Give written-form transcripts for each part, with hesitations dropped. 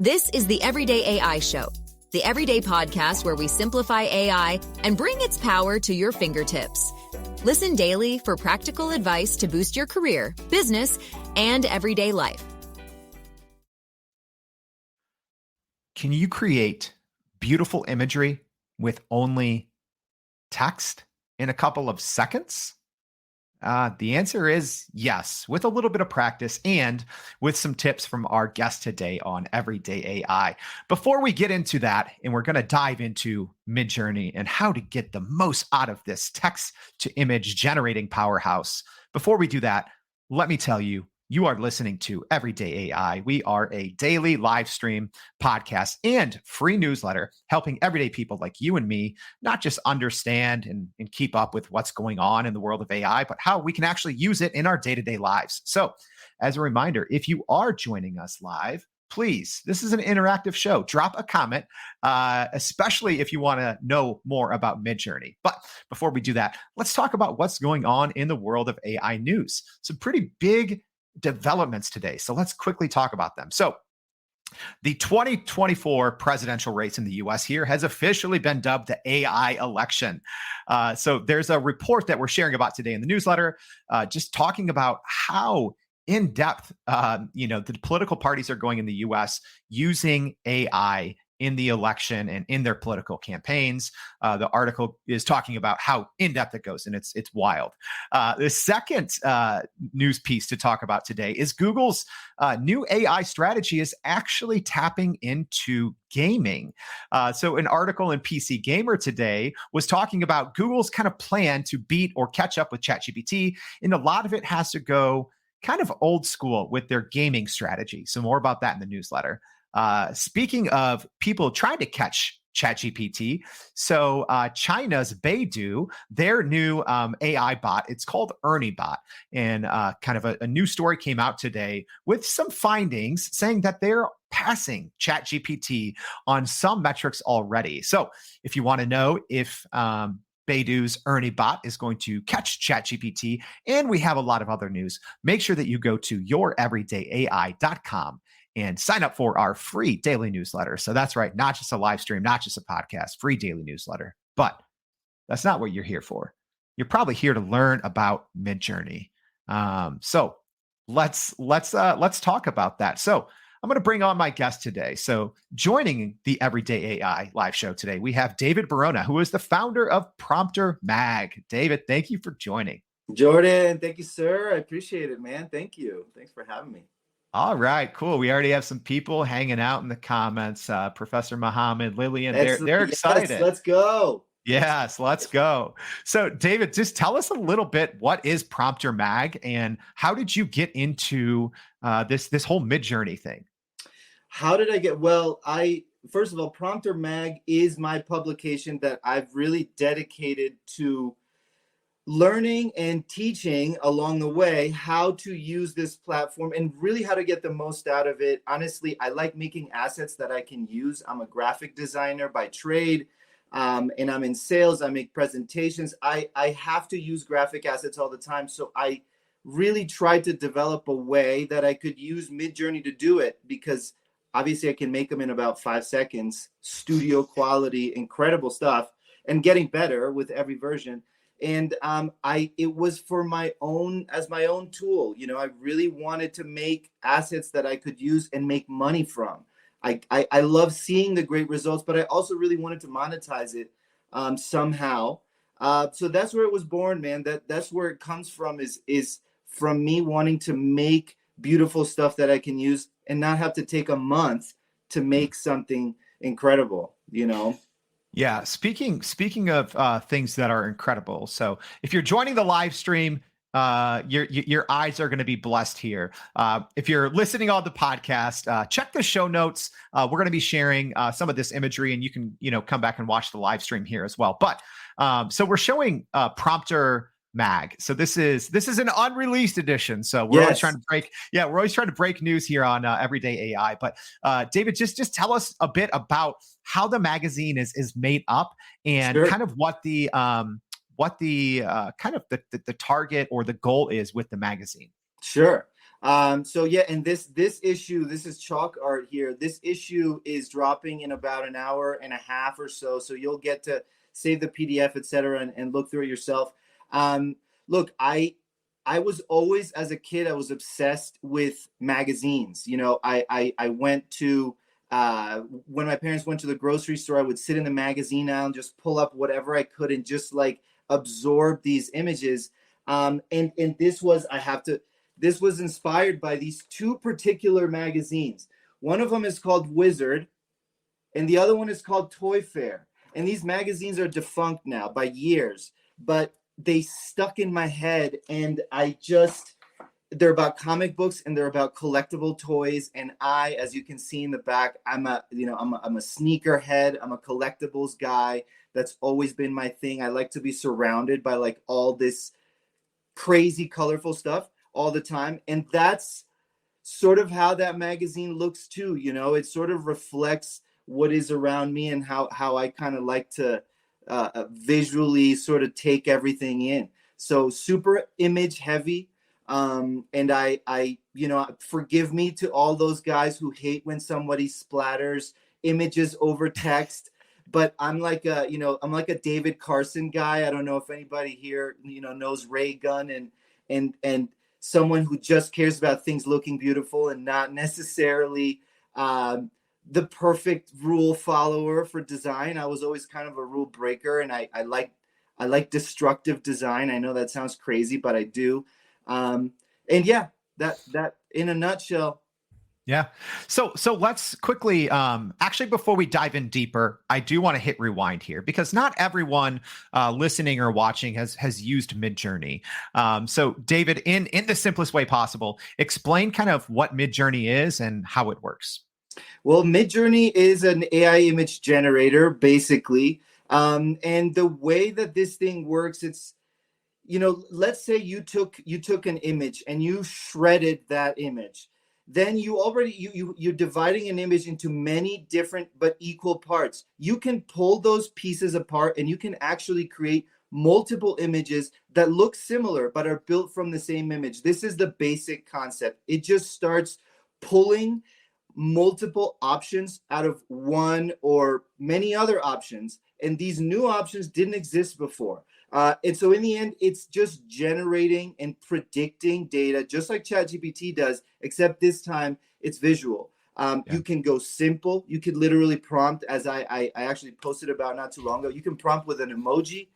This is the Everyday AI Show, the everyday podcast where we simplify AI and bring its power to your fingertips. Listen daily for practical advice to boost your career, business, and everyday life. Can you create beautiful imagery with only text in a couple of seconds? The answer is yes, with a little bit of practice and with some tips from our guest today on Everyday AI. Before we get into that, and we're going to dive into Midjourney and how to get the most out of this text to image generating powerhouse. Before we do that, let me tell you, you are listening to Everyday AI. We are a daily live stream podcast and free newsletter helping everyday people like you and me not just understand and keep up with what's going on in the world of AI, but how we can actually use it in our day-to-day lives. So as a reminder, if you are joining us live, please, this is an interactive show. Drop a comment, especially if you want to know more about Midjourney. But before we do that, let's talk about what's going on in the world of AI news. Some pretty big developments today. So let's quickly talk about them. So the 2024 presidential race in the US here has officially been dubbed the AI election. So there's a report that we're sharing about today in the newsletter, just talking about how in depth, the political parties are going in the US using AI in the election and in their political campaigns. The article is talking about how in-depth it goes, and it's wild. The second news piece to talk about today is Google's new AI strategy is actually tapping into gaming. So an article in PC Gamer today was talking about Google's kind of plan to beat or catch up with ChatGPT, and a lot of it has to go kind of old school with their gaming strategy. So more about that in the newsletter. Speaking of people trying to catch ChatGPT, so China's Baidu, their new AI bot, it's called Ernie Bot, and kind of a new story came out today with some findings saying that they're passing ChatGPT on some metrics already. So if you want to know if Baidu's Ernie Bot is going to catch ChatGPT, and we have a lot of other news, make sure that you go to youreverydayai.com and sign up for our free daily newsletter. So that's right, not just a live stream, not just a podcast, free daily newsletter. But that's not what you're here for. You're probably here to learn about Midjourney. So let's talk about that. So I'm going to bring on my guest today. So joining the Everyday AI live show today, we have David Barona, who is the founder of Prompter Mag. David, thank you for joining. Jordan, thank you, sir. I appreciate it, man. Thank you. Thanks for having me. All right, cool. We already have some people hanging out in the comments. Professor Muhammad, Lillian, Excellent. they're excited. Yes, let's go. Yes, let's go. So David, just tell us a little bit, what is Prompter Mag and how did you get into this whole Midjourney thing? How did I get, first of all, Prompter Mag is my publication that I've really dedicated to learning and teaching along the way how to use this platform and really how to get the most out of it. Honestly, I like making assets that I can use. I'm a graphic designer by trade, and I'm in sales. I make presentations. I have to use graphic assets all the time. So I really tried to develop a way that I could use Midjourney to do it, because obviously I can make them in about 5 seconds, studio quality, incredible stuff, and getting better with every version. And it was for my own tool. You know, I really wanted to make assets that I could use and make money from. I love seeing the great results, but I also really wanted to monetize it somehow. So that's where it was born, man. That's where it comes from, is from me wanting to make beautiful stuff that I can use and not have to take a month to make something incredible, you know? Yeah. Speaking of things that are incredible. So if you're joining the live stream, your eyes are going to be blessed here. If you're listening on the podcast, check the show notes. We're going to be sharing some of this imagery, and you can come back and watch the live stream here as well. But so we're showing Prompter Mag. So this is an unreleased edition. So we're always trying to break. Yeah, we're always trying to break news here on Everyday AI. But David, just tell us a bit about how the magazine is made up and kind of what the kind of the target or the goal is with the magazine. Sure. So yeah, and this issue, this is chalk art here. This issue is dropping in about an hour and a half or so. So you'll get to save the PDF, etc., and look through it yourself. Look, I was always, as a kid, I was obsessed with magazines. You know, I went to when my parents went to the grocery store, I would sit in the magazine aisle and just pull up whatever I could and just like absorb these images. And this was, this was inspired by these two particular magazines. One of them is called Wizard, and the other one is called Toy Fair. And these magazines are defunct now by years, but they stuck in my head, and they're about comic books and they're about collectible toys. And I, as you can see in the back, I'm a sneakerhead. I'm a collectibles guy. That's always been my thing. I like to be surrounded by like all this crazy, colorful stuff all the time. And that's sort of how that magazine looks too. You know, it sort of reflects what is around me and how I kind of like to visually sort of take everything in. So super image heavy. And I, you know, forgive me to all those guys who hate when somebody splatters images over text, but I'm like a David Carson guy. I don't know if anybody here, you know, knows Ray Gunn and someone who just cares about things looking beautiful and not necessarily, the perfect rule follower for design. I was always kind of a rule breaker, and I like destructive design. I know that sounds crazy, but I do. And yeah, that in a nutshell. Yeah. So let's quickly, actually, before we dive in deeper, I do want to hit rewind here because not everyone listening or watching has used Midjourney. So David, in the simplest way possible, explain kind of what Midjourney is and how it works. Well, Midjourney is an AI image generator, basically. And the way that this thing works, it's, you know, let's say you took an image and you shredded that image. Then you're dividing an image into many different but equal parts. You can pull those pieces apart and you can actually create multiple images that look similar but are built from the same image. This is the basic concept. It just starts pulling multiple options out of one or many other options, and these new options didn't exist before. And so in the end, it's just generating and predicting data, just like ChatGPT does, except this time it's visual. You can go simple. You could literally prompt, as I actually posted about not too long ago. You can prompt with an emoji,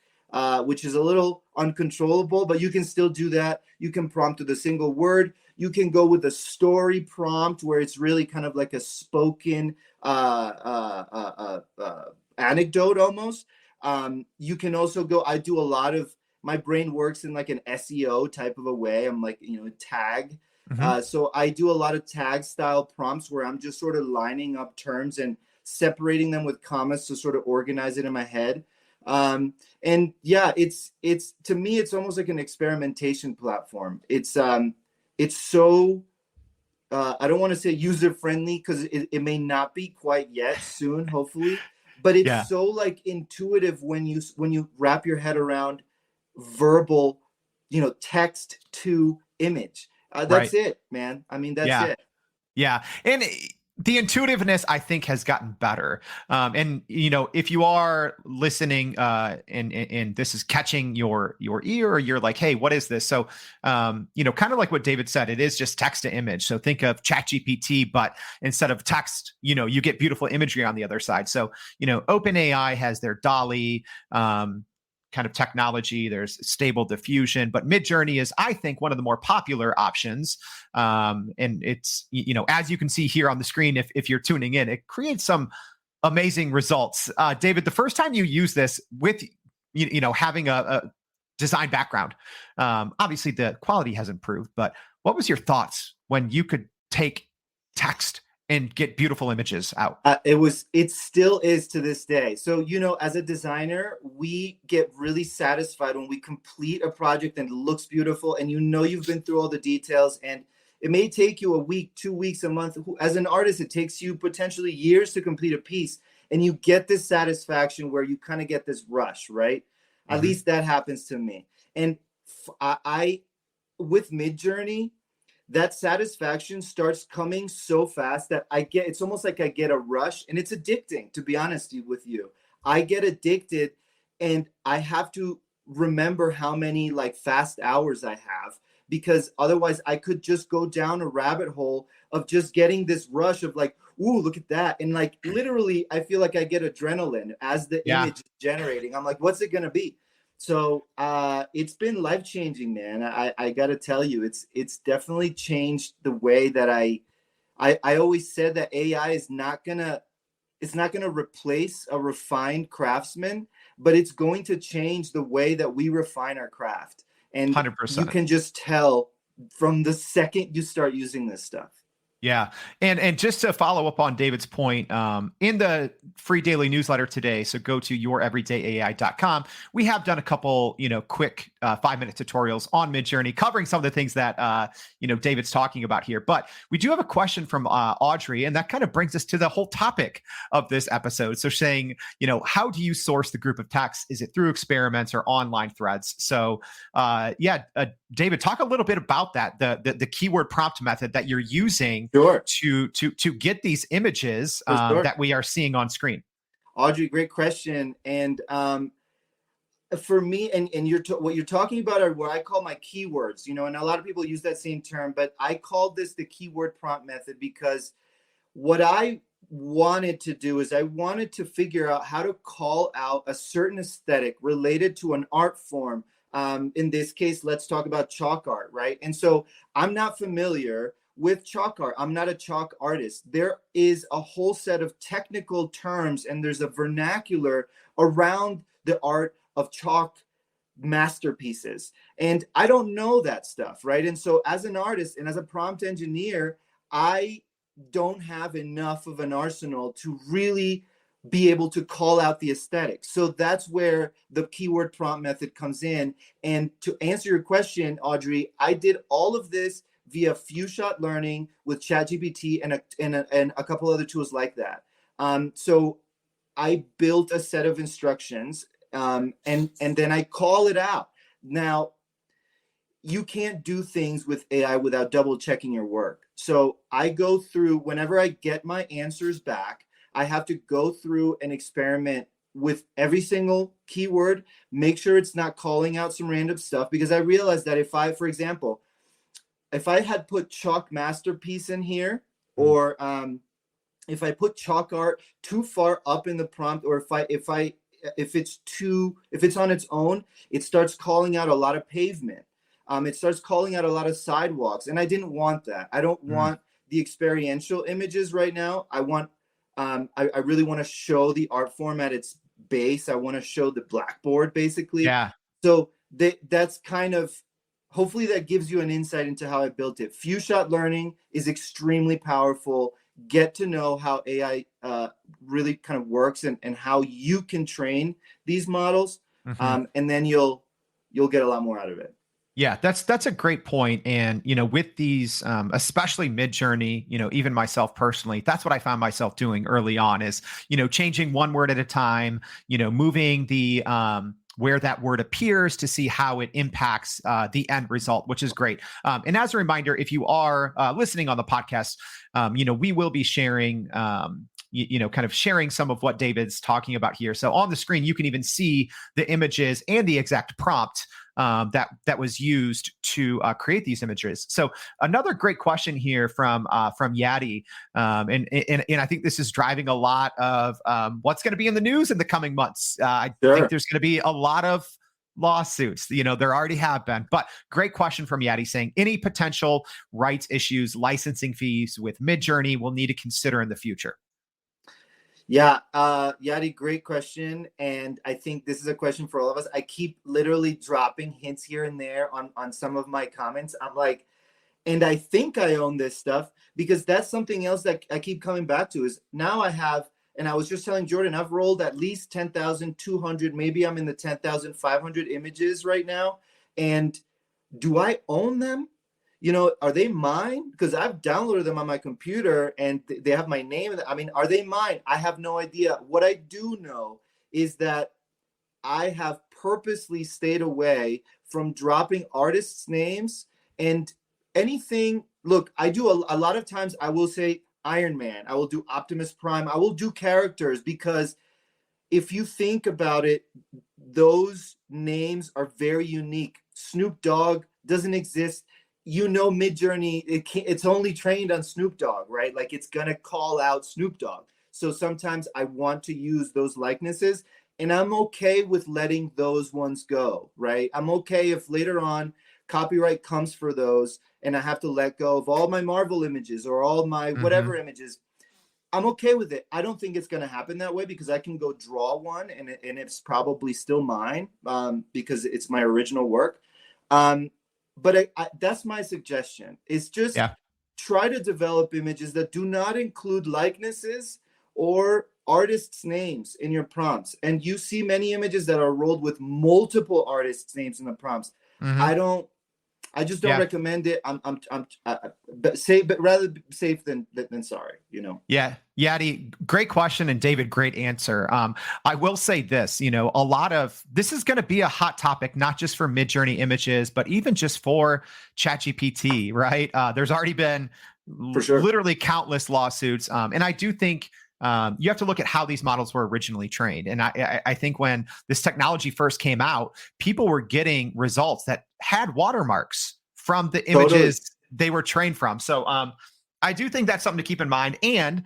which is a little uncontrollable, but you can still do that. You can prompt with a single word. You can go with a story prompt where it's really kind of like a spoken anecdote almost. You can also go, I do a lot of, my brain works in like an SEO type of a way. I'm like, you know, tag. So I do a lot of tag style prompts where I'm just sort of lining up terms and separating them with commas to sort of organize it in my head. And yeah, it's to me, it's almost like an experimentation platform. It's so, I don't want to say user friendly because it may not be quite yet, soon, hopefully, but it's so like intuitive when you wrap your head around verbal, you know, text to image. That's it, man. I mean, that's it. Yeah. And the intuitiveness, I think, has gotten better. And, you know, if you are listening and this is catching your ear, or you're like, hey, what is this? So, you know, kind of like what David said, it is just text to image. So think of ChatGPT, but instead of text, you know, you get beautiful imagery on the other side. So, you know, OpenAI has their DALL-E kind of technology. There's stable diffusion, but Midjourney is, I think, one of the more popular options. And it's, you know, as you can see here on the screen, if you're tuning in, it creates some amazing results. David, the first time you use this with, you know, having a design background, obviously the quality has improved, but what was your thoughts when you could take text and get beautiful images out? It still is to this day. So, you know, as a designer, we get really satisfied when we complete a project and it looks beautiful and you know you've been through all the details, and it may take you a week, 2 weeks, a month. As an artist, it takes you potentially years to complete a piece, and you get this satisfaction where you kind of get this rush, right? At least that happens to me. And I with Midjourney, that satisfaction starts coming so fast that it's almost like I get a rush, and it's addicting, to be honest with you. I get addicted, and I have to remember how many like fast hours I have, because otherwise I could just go down a rabbit hole of just getting this rush of like, ooh, look at that. And like literally I feel like I get adrenaline as the image is generating. I'm like, what's it gonna be? So it's been life-changing, man. I gotta tell you, it's definitely changed the way that I always said that AI is not gonna replace a refined craftsman, but it's going to change the way that we refine our craft. And 100%. you can just tell from the second you start using this stuff. Yeah. And just to follow up on David's point, in the free daily newsletter today, so go to youreverydayai.com. We have done a couple, quick 5-minute tutorials on Midjourney covering some of the things that, David's talking about here. But we do have a question from Audrey, and that kind of brings us to the whole topic of this episode. So saying, how do you source the group of texts? Is it through experiments or online threads? So David, talk a little bit about that, the keyword prompt method that you're using to get these images that we are seeing on screen. Audrey, great question. And for me, and what you're talking about are what I call my keywords, and a lot of people use that same term, but I called this the keyword prompt method because what I wanted to do is I wanted to figure out how to call out a certain aesthetic related to an art form. In this case, let's talk about chalk art, right? And so I'm not familiar with chalk art. I'm not a chalk artist. There is a whole set of technical terms, and there's a vernacular around the art of chalk masterpieces. And I don't know that stuff, right? And so as an artist and as a prompt engineer, I don't have enough of an arsenal to really be able to call out the aesthetic. So that's where the keyword prompt method comes in. And to answer your question, Audrey, I did all of this via few shot learning with ChatGPT and a couple other tools like that. So I built a set of instructions, and then I call it out. Now, you can't do things with AI without double checking your work. So I go through, whenever I get my answers back, I have to go through and experiment with every single keyword, make sure it's not calling out some random stuff, because I realized that for example, if I had put chalk masterpiece in here, or if I put chalk art too far up in the prompt, or if it's on its own, it starts calling out a lot of pavement. It starts calling out a lot of sidewalks, and I didn't want that. I don't want the experiential images right now. I want, I really want to show the art form at its base. I want to show the blackboard, basically. Yeah. So that's kind of, hopefully that gives you an insight into how I built it. Few shot learning is extremely powerful. Get to know how AI really kind of works and how you can train these models, and then you'll get a lot more out of it. Yeah, that's a great point. And, with these, especially Midjourney, even myself personally, that's what I found myself doing early on is, changing one word at a time, moving the, where that word appears to see how it impacts the end result, which is great. And as a reminder, if you are listening on the podcast, we will be sharing, kind of sharing some of what David's talking about here. So on the screen, you can even see the images and the exact prompt that was used to create these images. So another great question here from Yadi, and I think this is driving a lot of what's going to be in the news in the coming months. I think there's going to be a lot of lawsuits. There already have been, but great question from Yadi saying any potential rights issues, licensing fees with Midjourney we'll need to consider in the future. Yeah, Yadi, great question. And I think this is a question for all of us. I keep literally dropping hints here and there on some of my comments. I'm like, and I think I own this stuff, because that's something else that I keep coming back to is now I have, and I was just telling Jordan, I've rolled at least 10,200, maybe I'm in the 10,500 images right now. And do I own them? Are they mine? Because I've downloaded them on my computer and they have my name. I mean, are they mine? I have no idea. What I do know is that I have purposely stayed away from dropping artists' names and anything look, I do a lot of times I will say Iron Man, I will do Optimus Prime, I will do characters, because if you think about it, those names are very unique. Snoop Dogg doesn't exist. Midjourney, it's only trained on Snoop Dogg, right? Like, it's gonna call out Snoop Dogg. So sometimes I want to use those likenesses, and I'm okay with letting those ones go, right? I'm okay if later on copyright comes for those and I have to let go of all my Marvel images or all my whatever images. I'm okay with it. I don't think it's going to happen that way, because I can go draw one and it's probably still mine, because it's my original work. But that's my suggestion, is just try to develop images that do not include likenesses or artists' names in your prompts. And you see many images that are rolled with multiple artists' names in the prompts. I just don't recommend it. But rather safe than sorry, Yeah. Yadi, great question. And David, great answer. I will say this, a lot of this is going to be a hot topic, not just for Midjourney images, but even just for ChatGPT, right? There's already been literally countless lawsuits. And I do think you have to look at how these models were originally trained. And I think when this technology first came out, people were getting results that had watermarks from the images they were trained from. So I do think that's something to keep in mind. And,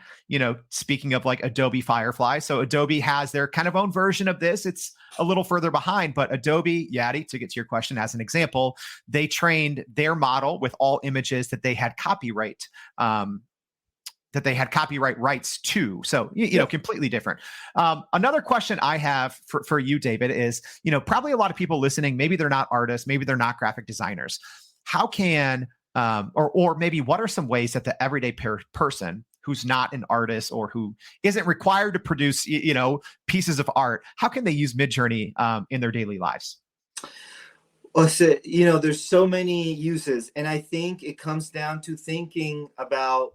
speaking of like Adobe Firefly, so Adobe has their kind of own version of this. It's a little further behind, but Adobe, Yadi, to get to your question as an example, they trained their model with all images that they had copyright rights to. So, completely different. Another question I have for you, David, is, probably a lot of people listening, maybe they're not artists, maybe they're not graphic designers. How can, or maybe what are some ways that the everyday person who's not an artist or who isn't required to produce, pieces of art, how can they use Midjourney in their daily lives? Well, so, there's so many uses, and I think it comes down to thinking about,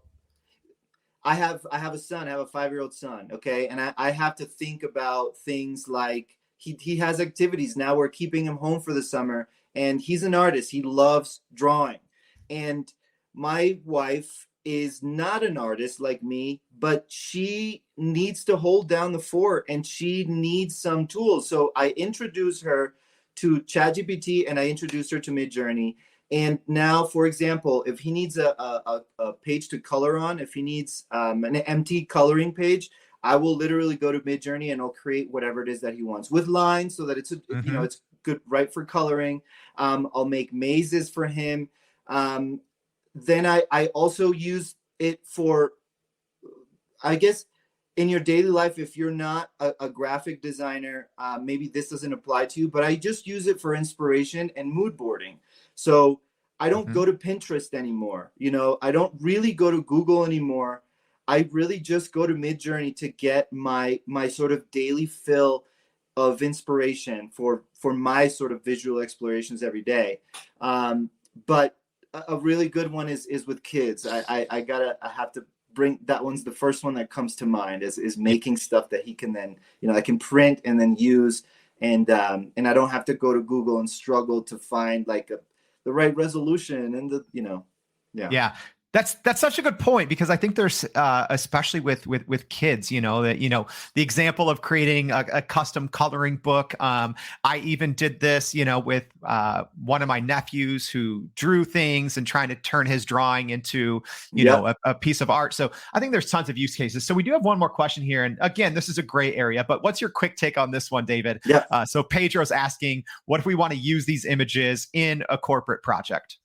I have a son, I have a 5-year-old son. Okay. And I have to think about things like he has activities. Now we're keeping him home for the summer, and he's an artist. He loves drawing. And my wife is not an artist like me, but she needs to hold down the fort, and she needs some tools. So I introduce her to ChatGPT, and I introduced her to Midjourney. And now, for example, if he needs a page to color on, if he needs an empty coloring page, I will literally go to Midjourney and I'll create whatever it is that he wants with lines, so that it's it's good, right, for coloring. I'll make mazes for him. Then I also use it for, I guess, in your daily life, if you're not a graphic designer, maybe this doesn't apply to you, but I just use it for inspiration and mood boarding. So I don't go to Pinterest anymore. I don't really go to Google anymore. I really just go to Midjourney to get my sort of daily fill of inspiration for my sort of visual explorations every day. But a really good one is with kids. I have to bring that one's the first one that comes to mind, is making stuff that he can then, I can print and then use, and I don't have to go to Google and struggle to find like the right resolution and Yeah. That's such a good point, because I think there's especially with kids, that the example of creating a custom coloring book. I even did this, with one of my nephews who drew things and trying to turn his drawing into a piece of art. So I think there's tons of use cases. So we do have one more question here, and again, this is a gray area, but what's your quick take on this one, David? Yeah. So Pedro's asking, what if we want to use these images in a corporate project?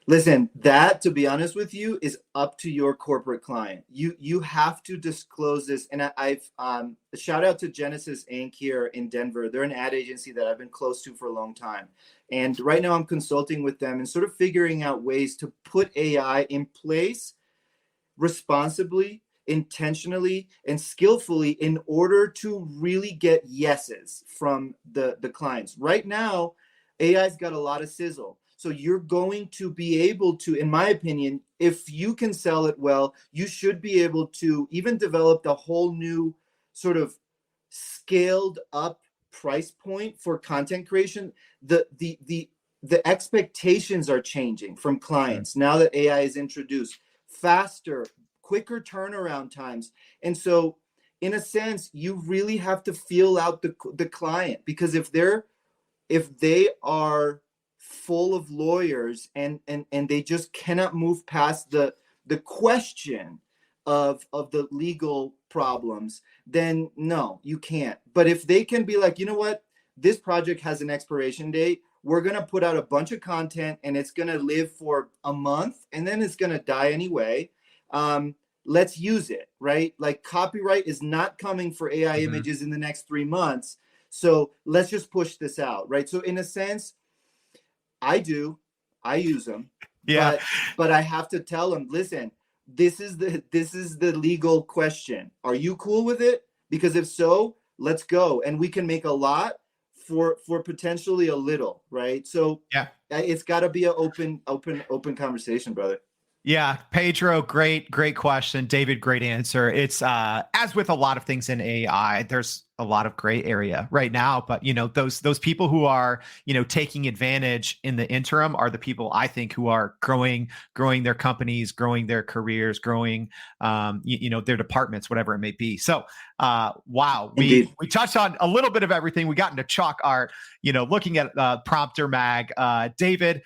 Listen, that, to be honest with you, is up to your corporate client. You have to disclose this. And I've shout out to Genesis Inc. here in Denver. They're an ad agency that I've been close to for a long time. And right now I'm consulting with them and sort of figuring out ways to put AI in place responsibly, intentionally, and skillfully in order to really get yeses from the clients. Right now, AI's got a lot of sizzle. So you're going to be able to, in my opinion, if you can sell it well, you should be able to even develop the whole new sort of scaled up price point for content creation. The the expectations are changing from clients now that AI is introduced. Faster, quicker turnaround times. And so in a sense, you really have to feel out the client, because if they are full of lawyers and they just cannot move past the question of the legal problems, then no, you can't. But if they can be like, you know what, this project has an expiration date, we're going to put out a bunch of content and it's going to live for a month and then it's going to die anyway. Let's use it, right? Like copyright is not coming for AI images in the next 3 months. So let's just push this out, right? So in a sense, I use them, but I have to tell them, listen, this is the legal question. Are you cool with it? Because if so, let's go. And we can make a lot for potentially a little, right? So it's got to be an open conversation, brother. Yeah, Pedro, great question. David, great answer. It's as with a lot of things in AI, there's a lot of gray area right now, but those people who are taking advantage in the interim are the people I think who are growing their companies, growing their careers, growing their departments, whatever it may be. So wow, we touched on a little bit of everything. We got into chalk art, looking at Prompter Mag. David,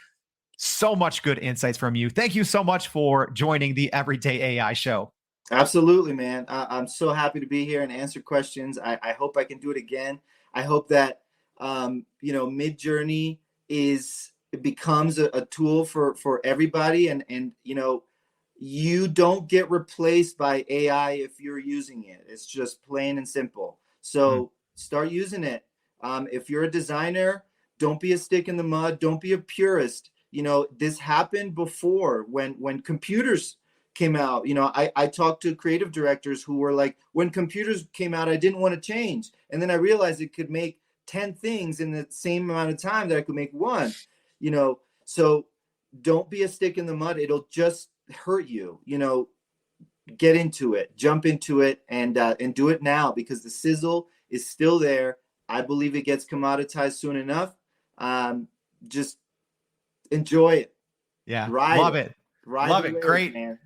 so much good insights from you. Thank you so much for joining the Everyday AI Show. Absolutely, man. I'm so happy to be here and answer questions. I hope I can do it again. I hope that Midjourney becomes a tool for everybody, and you don't get replaced by AI if you're using it. It's just plain and simple. So start using it. If you're a designer, don't be a stick in the mud. Don't be a purist. This happened before when computers came out. I talked to creative directors who were like, when computers came out, I didn't want to change. And then I realized it could make 10 things in the same amount of time that I could make one, so don't be a stick in the mud. It'll just hurt you, get into it, jump into it, and do it now, because the sizzle is still there. I believe it gets commoditized soon enough. Just enjoy it. Yeah. Love it. Love it. Great. Man.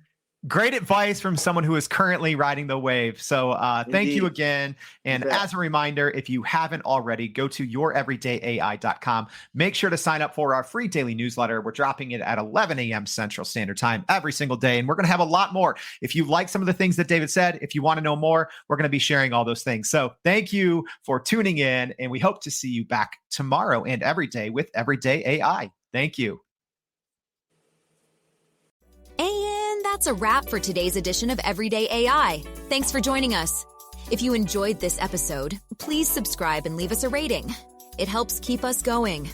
Great advice from someone who is currently riding the wave. So thank you again. And as a reminder, if you haven't already, go to youreverydayai.com. Make sure to sign up for our free daily newsletter. We're dropping it at 11 a.m. Central Standard Time every single day. And we're going to have a lot more. If you like some of the things that David said, if you want to know more, we're going to be sharing all those things. So thank you for tuning in. And we hope to see you back tomorrow and every day with Everyday AI. Thank you. And that's a wrap for today's edition of Everyday AI. Thanks for joining us. If you enjoyed this episode, please subscribe and leave us a rating. It helps keep us going.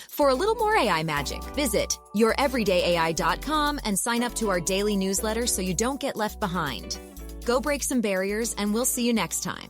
For a little more AI magic, visit youreverydayai.com and sign up to our daily newsletter so you don't get left behind. Go break some barriers, and we'll see you next time.